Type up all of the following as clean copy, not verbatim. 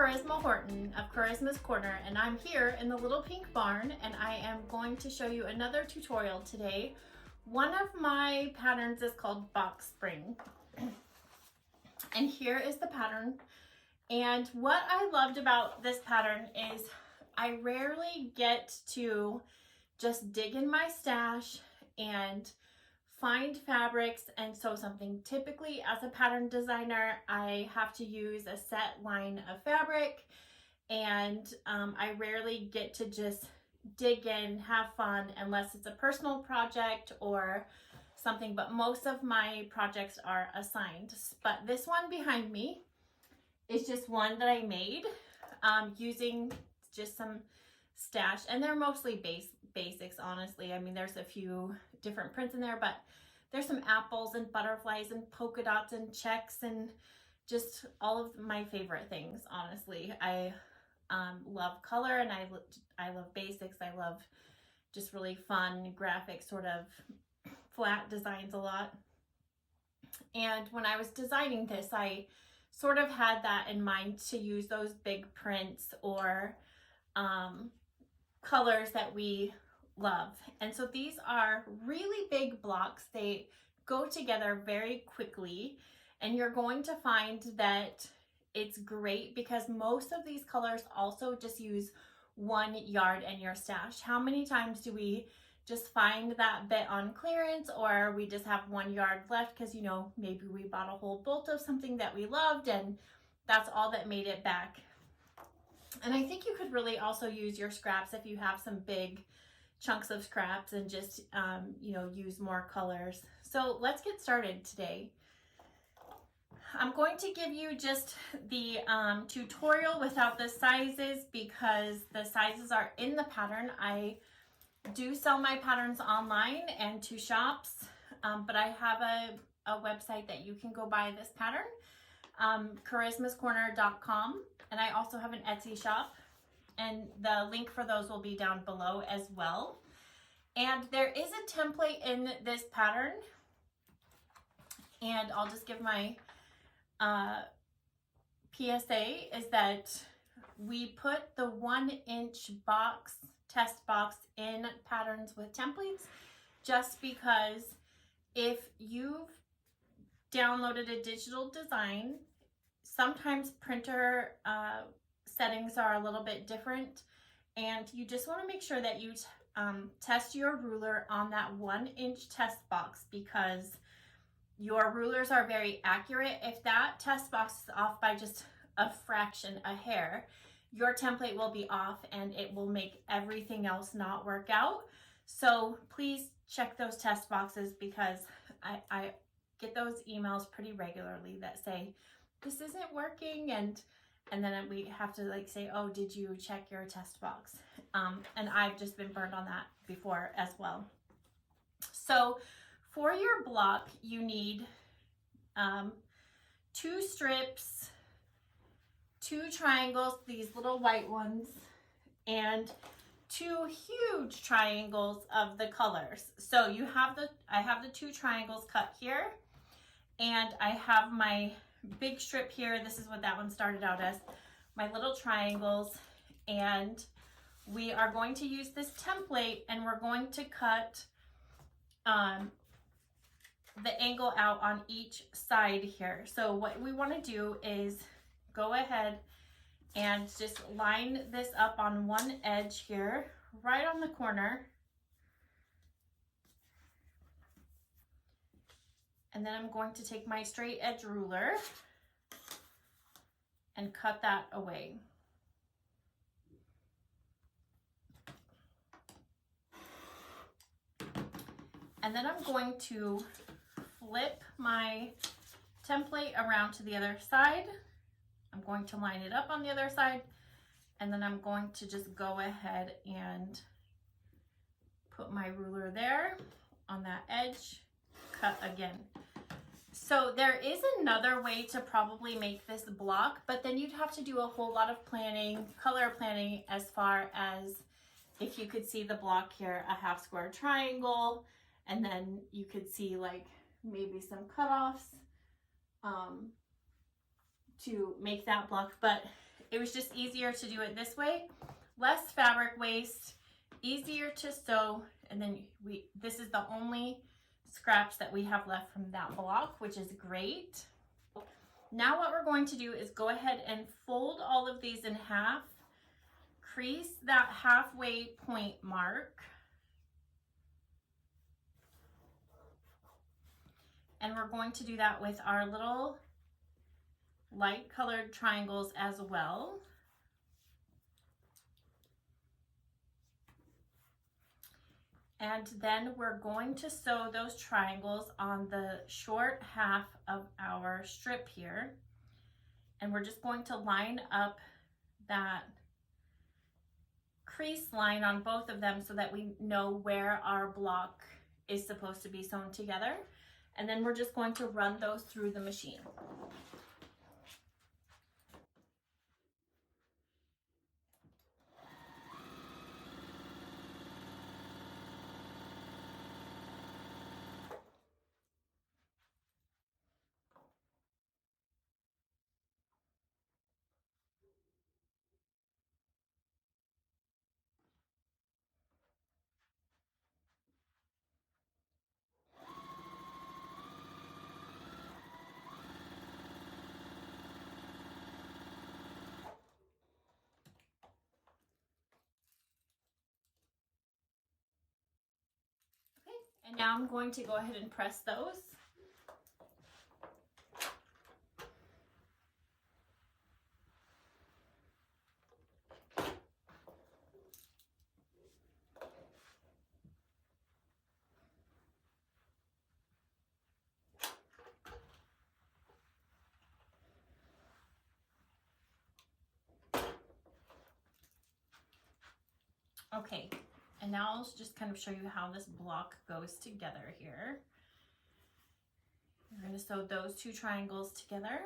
Charisma Horton of Charisma's Corner, and I'm here in the little pink barn, and I am going to show you another tutorial today. One of my patterns is called Box Spring, and here is the pattern. And what I loved about this pattern is I rarely get to just dig in my stash and find fabrics and sew something. Typically, as a pattern designer, I have to use a set line of fabric, and I rarely get to just dig in, have fun, unless it's a personal project or something, but most of my projects are assigned. But this one behind me is just one that I made using just some stash, and they're mostly basics, honestly. I mean, there's a few different prints in there, but there's some apples and butterflies and polka dots and checks and just all of my favorite things, honestly. I love color, and I love basics. I love just really fun graphic sort of flat designs a lot. And when I was designing this, I sort of had that in mind, to use those big prints or colors that we love. And so these are really big blocks. They go together very quickly, and you're going to find that it's great because most of these colors also just use 1 yard in your stash. How many times do we just find that bit on clearance, or we just have 1 yard left because, you know, maybe we bought a whole bolt of something that we loved and that's all that made it back. And I think you could really also use your scraps if you have some big chunks of scraps, and just, you know, use more colors. So let's get started today. I'm going to give you just the tutorial without the sizes, because the sizes are in the pattern. I do sell my patterns online and to shops, but I have a website that you can go buy this pattern. charismascorner.com, and I also have an Etsy shop, and the link for those will be down below as well. And there is a template in this pattern, and I'll just give my PSA is that we put the 1-inch test box in patterns with templates, just because if you've downloaded a digital design, sometimes printer settings are a little bit different, and you just want to make sure that you test your ruler on that 1-inch test box, because your rulers are very accurate. If that test box is off by just a fraction, a hair, your template will be off, and it will make everything else not work out. So please check those test boxes, because I get those emails pretty regularly that say this isn't working, and then we have to like say, oh, did you check your test box? And I've just been burned on that before as well. So for your block, you need 2 strips, 2 triangles, these little white ones, and 2 huge triangles of the colors. So you have I have the 2 triangles cut here, and I have my big strip here. This is what that one started out as, my little triangles. And we are going to use this template, and we're going to cut the angle out on each side here. So what we want to do is go ahead and just line this up on one edge here, right on the corner. And then I'm going to take my straight edge ruler and cut that away. And then I'm going to flip my template around to the other side. I'm going to line it up on the other side, and then I'm going to just go ahead and put my ruler there on that edge, cut again. So there is another way to probably make this block, but then you'd have to do a whole lot of planning, color planning, as far as, if you could see the block here, a half square triangle, and then you could see like maybe some cutoffs to make that block. But it was just easier to do it this way. Less fabric waste, easier to sew, and then this is the only scraps that we have left from that block, which is great. Now what we're going to do is go ahead and fold all of these in half, crease that halfway point mark, and we're going to do that with our little light colored triangles as well. And then we're going to sew those triangles on the short half of our strip here. And we're just going to line up that crease line on both of them so that we know where our block is supposed to be sewn together. And then we're just going to run those through the machine. And now I'm going to go ahead and press those. Okay, and now I'll just kind of show you how this block goes together here. We're going to sew those two triangles together,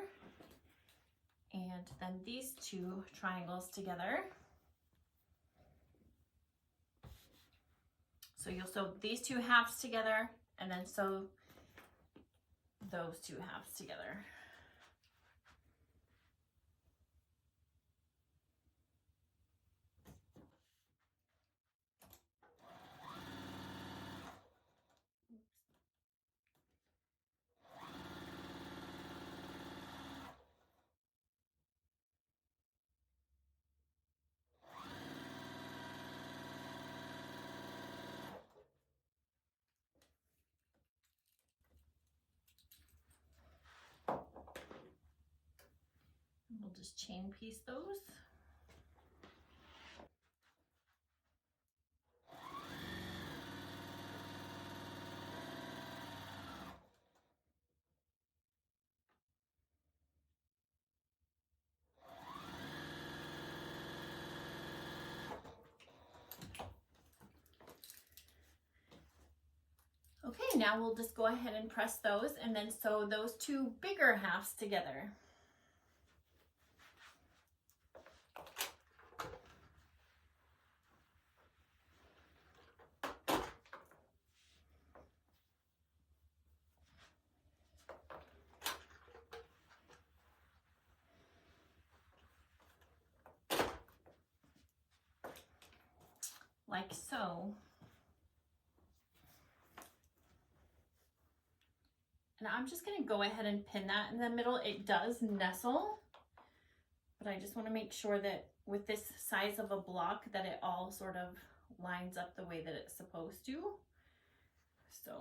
and then these two triangles together. So you'll sew these two halves together, and then sew those two halves together. We'll just chain piece those. Okay, now we'll just go ahead and press those and then sew those two bigger halves together. Like so. And I'm just going to go ahead and pin that in the middle. It does nestle, but I just want to make sure that with this size of a block that it all sort of lines up the way that it's supposed to. So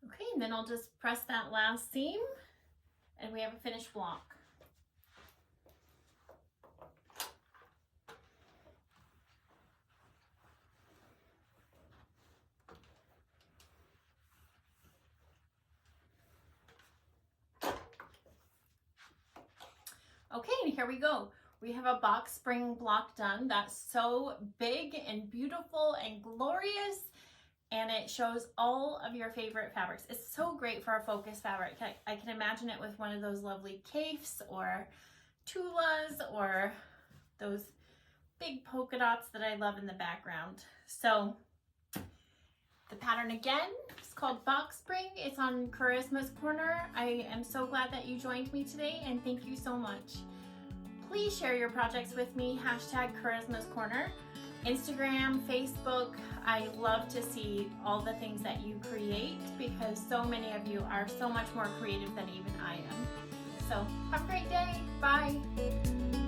okay, and then I'll just press that last seam and we have a finished block. Okay, and here we go. We have a box spring block done that's so big and beautiful and glorious, and it shows all of your favorite fabrics. It's so great for a focus fabric. I can imagine it with one of those lovely caifs or tulas or those big polka dots that I love in the background. So the pattern again is called Box Spring. It's on Charisma's Corner. I am so glad that you joined me today, and thank you so much. Please share your projects with me, hashtag Charisma's Corner. Instagram, Facebook, I love to see all the things that you create because so many of you are so much more creative than even I am. So have a great day. Bye.